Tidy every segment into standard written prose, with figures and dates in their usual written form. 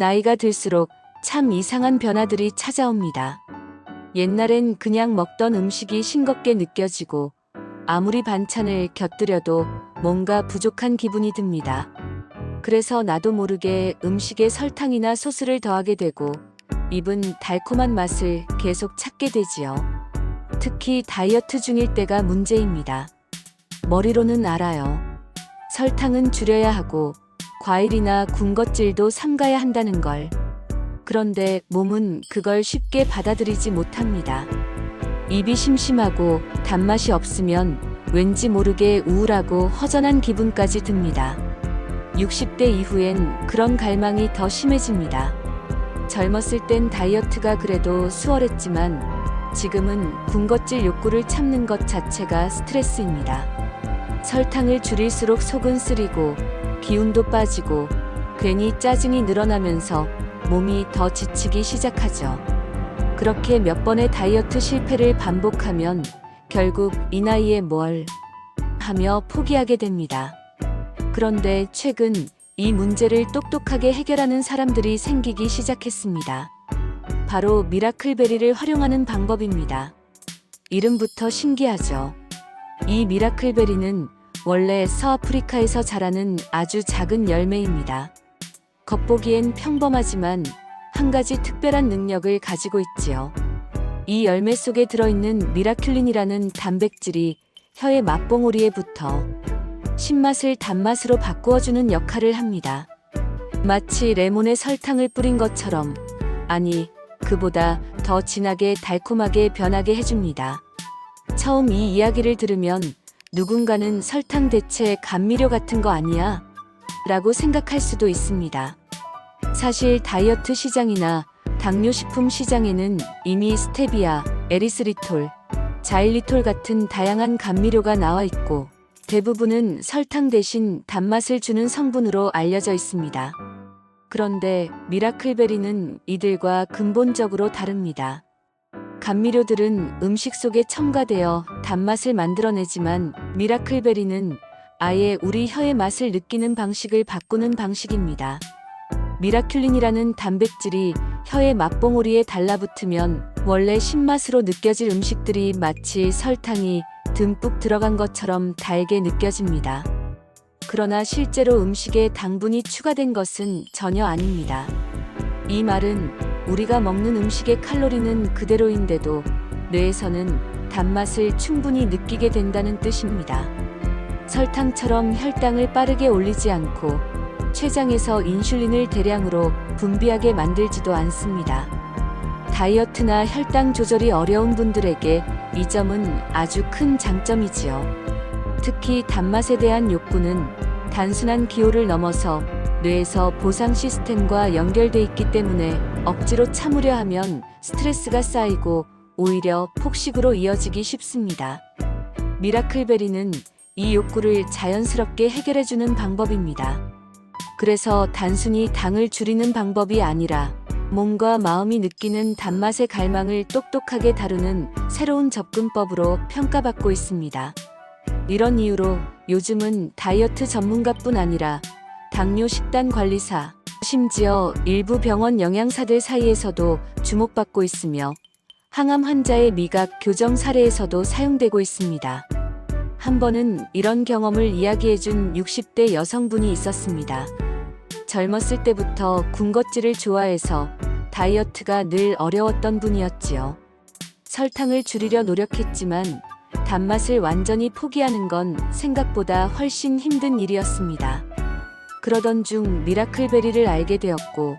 나이가 들수록 참 이상한 변화들이 찾아옵니다. 옛날엔 그냥 먹던 음식이 싱겁게 느껴지고 아무리 반찬을 곁들여도 뭔가 부족한 기분이 듭니다. 그래서 나도 모르게 음식에 설탕이나 소스를 더하게 되고 입은 달콤한 맛을 계속 찾게 되지요. 특히 다이어트 중일 때가 문제입니다. 머리로는 알아요. 설탕은 줄여야 하고 과일이나 군것질도 삼가야 한다는 걸. 그런데 몸은 그걸 쉽게 받아들이지 못합니다. 입이 심심하고 단맛이 없으면 왠지 모르게 우울하고 허전한 기분까지 듭니다. 60대 이후엔 그런 갈망이 더 심해집니다. 젊었을 땐 다이어트가 그래도 수월했지만 지금은 군것질 욕구를 참는 것 자체가 스트레스입니다. 설탕을 줄일수록 속은 쓰리고 기운도 빠지고 괜히 짜증이 늘어나면서 몸이 더 지치기 시작하죠. 그렇게 몇 번의 다이어트 실패를 반복하면 결국 이 나이에 뭘 하며 포기하게 됩니다. 그런데 최근 이 문제를 똑똑하게 해결하는 사람들이 생기기 시작했습니다. 바로 미라클베리를 활용하는 방법입니다. 이름부터 신기하죠. 이 미라클베리는 원래 서아프리카에서 자라는 아주 작은 열매입니다. 겉보기엔 평범하지만 한 가지 특별한 능력을 가지고 있지요. 이 열매 속에 들어있는 미라큘린이라는 단백질이 혀의 맛봉우리에 붙어 신맛을 단맛으로 바꾸어주는 역할을 합니다. 마치 레몬에 설탕을 뿌린 것처럼, 아니, 그보다 더 진하게 달콤하게 변하게 해줍니다. 처음 이 이야기를 들으면 누군가는 설탕 대체 감미료 같은 거 아니야? 라고 생각할 수도 있습니다. 사실 다이어트 시장이나 당뇨식품 시장에는 이미 스테비아, 에리스리톨, 자일리톨 같은 다양한 감미료가 나와 있고 대부분은 설탕 대신 단맛을 주는 성분으로 알려져 있습니다. 그런데 미라클베리는 이들과 근본적으로 다릅니다. 감미료들은 음식 속에 첨가되어 단맛을 만들어내지만 미라클베리는 아예 우리 혀의 맛을 느끼는 방식을 바꾸는 방식입니다. 미라큘린이라는 단백질이 혀의 맛봉우리에 달라붙으면 원래 신맛으로 느껴질 음식들이 마치 설탕이 듬뿍 들어간 것처럼 달게 느껴집니다. 그러나 실제로 음식에 당분이 추가된 것은 전혀 아닙니다. 이 말은 우리가 먹는 음식의 칼로리는 그대로인데도 뇌에서는 단맛을 충분히 느끼게 된다는 뜻입니다. 설탕처럼 혈당을 빠르게 올리지 않고 췌장에서 인슐린을 대량으로 분비하게 만들지도 않습니다. 다이어트나 혈당 조절이 어려운 분들에게 이 점은 아주 큰 장점이지요. 특히 단맛에 대한 욕구는 단순한 기호를 넘어서 뇌에서 보상 시스템과 연결돼 있기 때문에 억지로 참으려 하면 스트레스가 쌓이고 오히려 폭식으로 이어지기 쉽습니다. 미라클베리는 이 욕구를 자연스럽게 해결해주는 방법입니다. 그래서 단순히 당을 줄이는 방법이 아니라 몸과 마음이 느끼는 단맛의 갈망을 똑똑하게 다루는 새로운 접근법으로 평가받고 있습니다. 이런 이유로 요즘은 다이어트 전문가뿐 아니라 당뇨 식단 관리사, 심지어 일부 병원 영양사들 사이에서도 주목받고 있으며 항암 환자의 미각 교정 사례에서도 사용되고 있습니다. 한 번은 이런 경험을 이야기해준 60대 여성분이 있었습니다. 젊었을 때부터 군것질을 좋아해서 다이어트가 늘 어려웠던 분이었지요. 설탕을 줄이려 노력했지만 단맛을 완전히 포기하는 건 생각보다 훨씬 힘든 일이었습니다. 그러던 중 미라클베리를 알게 되었고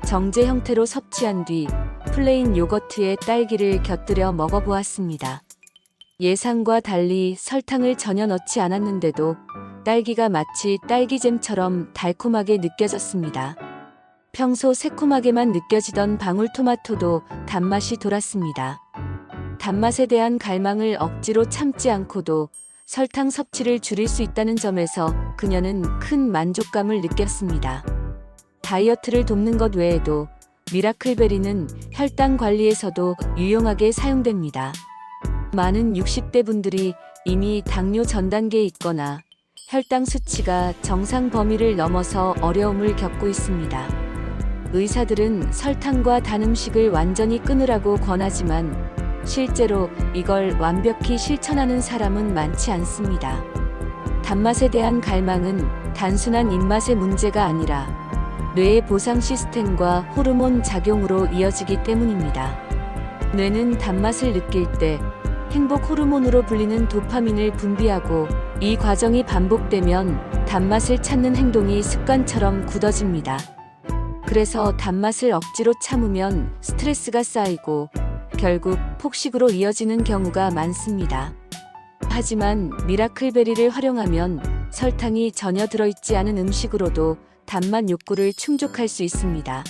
정제 형태로 섭취한 뒤 플레인 요거트에 딸기를 곁들여 먹어보았습니다. 예상과 달리 설탕을 전혀 넣지 않았는데도 딸기가 마치 딸기잼처럼 달콤하게 느껴졌습니다. 평소 새콤하게만 느껴지던 방울토마토도 단맛이 돌았습니다. 단맛에 대한 갈망을 억지로 참지 않고도 설탕 섭취를 줄일 수 있다는 점에서 그녀는 큰 만족감을 느꼈습니다. 다이어트를 돕는 것 외에도 미라클베리는 혈당 관리에서도 유용하게 사용됩니다. 많은 60대 분들이 이미 당뇨 전 단계에 있거나 혈당 수치가 정상 범위를 넘어서 어려움을 겪고 있습니다. 의사들은 설탕과 단 음식을 완전히 끊으라고 권하지만 실제로 이걸 완벽히 실천하는 사람은 많지 않습니다. 단맛에 대한 갈망은 단순한 입맛의 문제가 아니라 뇌의 보상 시스템과 호르몬 작용으로 이어지기 때문입니다. 뇌는 단맛을 느낄 때 행복 호르몬으로 불리는 도파민을 분비하고 이 과정이 반복되면 단맛을 찾는 행동이 습관처럼 굳어집니다. 그래서 단맛을 억지로 참으면 스트레스가 쌓이고 결국 폭식으로 이어지는 경우가 많습니다. 하지만 미라클베리를 활용하면 설탕이 전혀 들어있지 않은 음식으로도 단맛 욕구를 충족할 수 있습니다.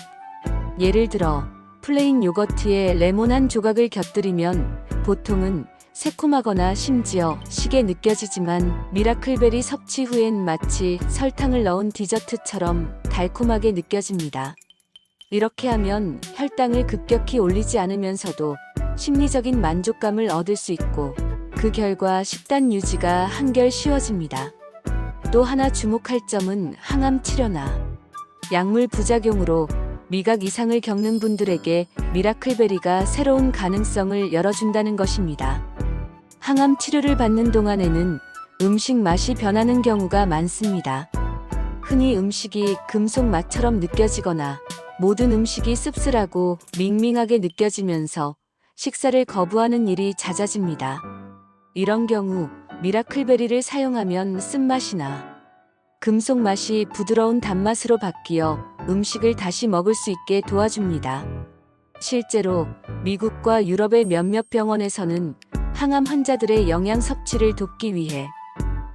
예를 들어 플레인 요거트에 레몬 한 조각을 곁들이면 보통은 새콤하거나 심지어 시게 느껴지지만 미라클베리 섭취 후엔 마치 설탕을 넣은 디저트처럼 달콤하게 느껴집니다. 이렇게 하면 혈당을 급격히 올리지 않으면서도 심리적인 만족감을 얻을 수 있고 그 결과 식단 유지가 한결 쉬워집니다. 또 하나 주목할 점은 항암 치료나 약물 부작용으로 미각 이상을 겪는 분들에게 미라클베리가 새로운 가능성을 열어준다는 것입니다. 항암 치료를 받는 동안에는 음식 맛이 변하는 경우가 많습니다. 흔히 음식이 금속 맛처럼 느껴지거나 모든 음식이 씁쓸하고 밍밍하게 느껴지면서 식사를 거부하는 일이 잦아집니다. 이런 경우 미라클베리를 사용하면 쓴맛이나 금속 맛이 부드러운 단맛으로 바뀌어 음식을 다시 먹을 수 있게 도와줍니다. 실제로 미국과 유럽의 몇몇 병원에서는 항암 환자들의 영양 섭취를 돕기 위해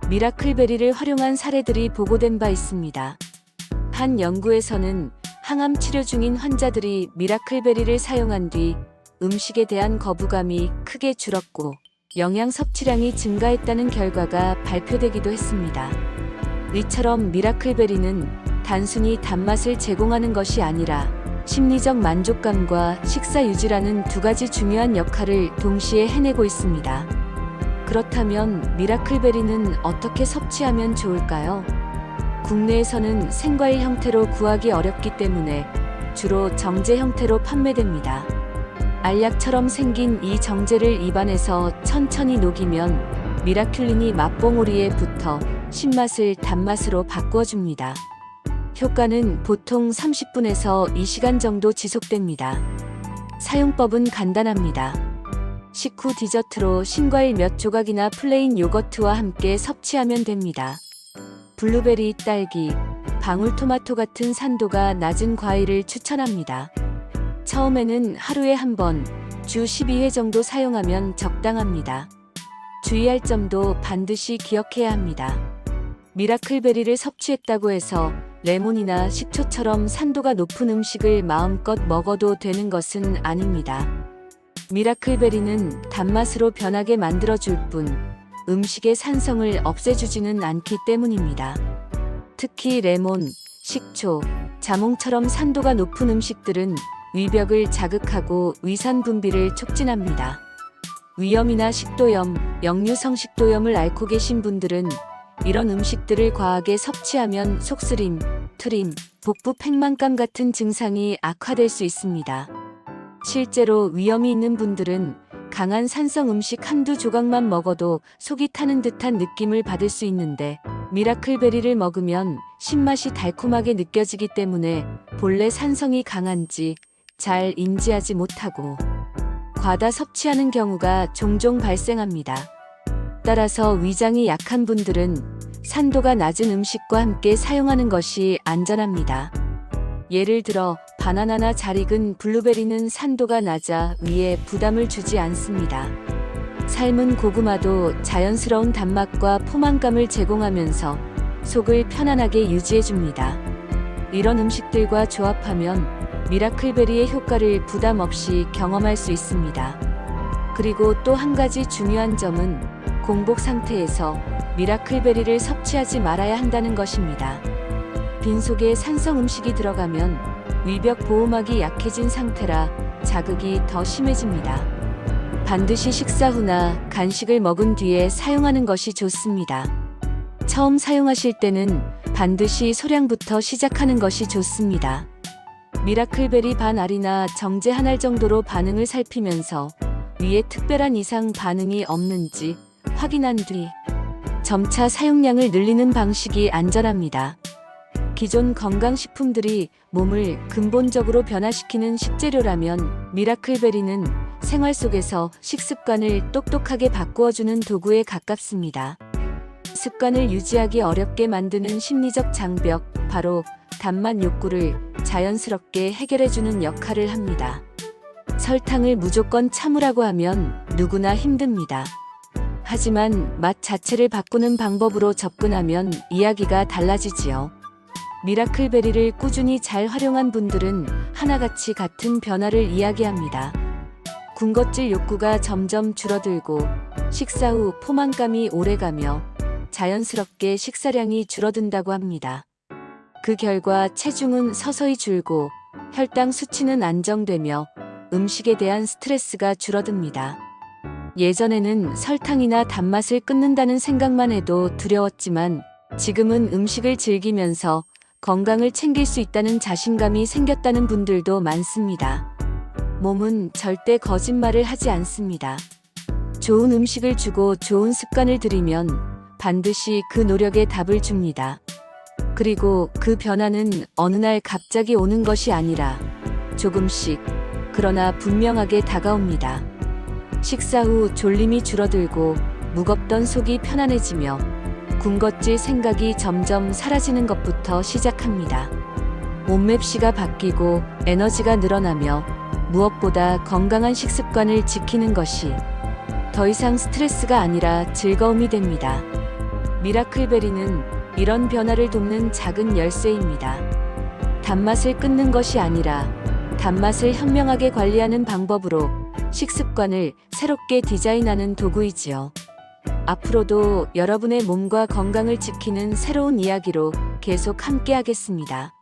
미라클베리를 활용한 사례들이 보고된 바 있습니다. 한 연구에서는 항암 치료 중인 환자들이 미라클베리를 사용한 뒤 음식에 대한 거부감이 크게 줄었고 영양 섭취량이 증가했다는 결과가 발표되기도 했습니다. 이처럼 미라클베리는 단순히 단맛을 제공하는 것이 아니라 심리적 만족감과 식사 유지라는 두 가지 중요한 역할을 동시에 해내고 있습니다. 그렇다면 미라클베리는 어떻게 섭취하면 좋을까요? 국내에서는 생과일 형태로 구하기 어렵기 때문에 주로 정제 형태로 판매됩니다. 알약처럼 생긴 이 정제를 입안에서 천천히 녹이면 미라큘린이 맛봉오리에 붙어 신맛을 단맛으로 바꾸어줍니다. 효과는 보통 30분에서 2시간 정도 지속됩니다. 사용법은 간단합니다. 식후 디저트로 신과일 몇 조각이나 플레인 요거트와 함께 섭취하면 됩니다. 블루베리, 딸기, 방울토마토 같은 산도가 낮은 과일을 추천합니다. 처음에는 하루에 한 번, 주 12회 정도 사용하면 적당합니다. 주의할 점도 반드시 기억해야 합니다. 미라클베리를 섭취했다고 해서 레몬이나 식초처럼 산도가 높은 음식을 마음껏 먹어도 되는 것은 아닙니다. 미라클베리는 단맛으로 변하게 만들어줄 뿐 음식의 산성을 없애주지는 않기 때문입니다. 특히 레몬, 식초, 자몽처럼 산도가 높은 음식들은 위벽을 자극하고 위산 분비를 촉진합니다. 위염이나 식도염, 역류성 식도염을 앓고 계신 분들은 이런 음식들을 과하게 섭취하면 속쓰림, 트림, 복부 팽만감 같은 증상이 악화될 수 있습니다. 실제로 위염이 있는 분들은 강한 산성 음식 한두 조각만 먹어도 속이 타는 듯한 느낌을 받을 수 있는데 미라클베리를 먹으면 신맛이 달콤하게 느껴지기 때문에 본래 산성이 강한지 잘 인지하지 못하고 과다 섭취하는 경우가 종종 발생합니다. 따라서 위장이 약한 분들은 산도가 낮은 음식과 함께 사용하는 것이 안전합니다. 예를 들어 바나나나 잘 익은 블루베리는 산도가 낮아 위에 부담을 주지 않습니다. 삶은 고구마도 자연스러운 단맛과 포만감을 제공하면서 속을 편안하게 유지해줍니다. 이런 음식들과 조합하면 미라클베리의 효과를 부담 없이 경험할 수 있습니다. 그리고 또 한 가지 중요한 점은 공복 상태에서 미라클베리를 섭취하지 말아야 한다는 것입니다. 빈속에 산성 음식이 들어가면 위벽 보호막이 약해진 상태라 자극이 더 심해집니다. 반드시 식사 후나 간식을 먹은 뒤에 사용하는 것이 좋습니다. 처음 사용하실 때는 반드시 소량부터 시작하는 것이 좋습니다. 미라클베리 반 알이나 정제 한 알 정도로 반응을 살피면서 위에 특별한 이상 반응이 없는지 확인한 뒤 점차 사용량을 늘리는 방식이 안전합니다. 기존 건강식품들이 몸을 근본적으로 변화시키는 식재료라면 미라클베리는 생활 속에서 식습관을 똑똑하게 바꾸어주는 도구에 가깝습니다. 습관을 유지하기 어렵게 만드는 심리적 장벽, 바로 단맛 욕구를 자연스럽게 해결해주는 역할을 합니다. 설탕을 무조건 참으라고 하면 누구나 힘듭니다. 하지만 맛 자체를 바꾸는 방법으로 접근하면 이야기가 달라지지요. 미라클베리를 꾸준히 잘 활용한 분들은 하나같이 같은 변화를 이야기합니다. 군것질 욕구가 점점 줄어들고 식사 후 포만감이 오래가며 자연스럽게 식사량이 줄어든다고 합니다. 그 결과 체중은 서서히 줄고 혈당 수치는 안정되며 음식에 대한 스트레스가 줄어듭니다. 예전에는 설탕이나 단맛을 끊는다는 생각만 해도 두려웠지만 지금은 음식을 즐기면서 건강을 챙길 수 있다는 자신감이 생겼다는 분들도 많습니다. 몸은 절대 거짓말을 하지 않습니다. 좋은 음식을 주고 좋은 습관을 들이면 반드시 그 노력에 답을 줍니다. 그리고 그 변화는 어느 날 갑자기 오는 것이 아니라 조금씩, 그러나 분명하게 다가옵니다. 식사 후 졸림이 줄어들고 무겁던 속이 편안해지며 군것질 생각이 점점 사라지는 것부터 시작합니다. 몸맵시가 바뀌고 에너지가 늘어나며 무엇보다 건강한 식습관을 지키는 것이 더 이상 스트레스가 아니라 즐거움이 됩니다. 미라클베리는 이런 변화를 돕는 작은 열쇠입니다. 단맛을 끊는 것이 아니라 단맛을 현명하게 관리하는 방법으로 식습관을 새롭게 디자인하는 도구이지요. 앞으로도 여러분의 몸과 건강을 지키는 새로운 이야기로 계속 함께하겠습니다.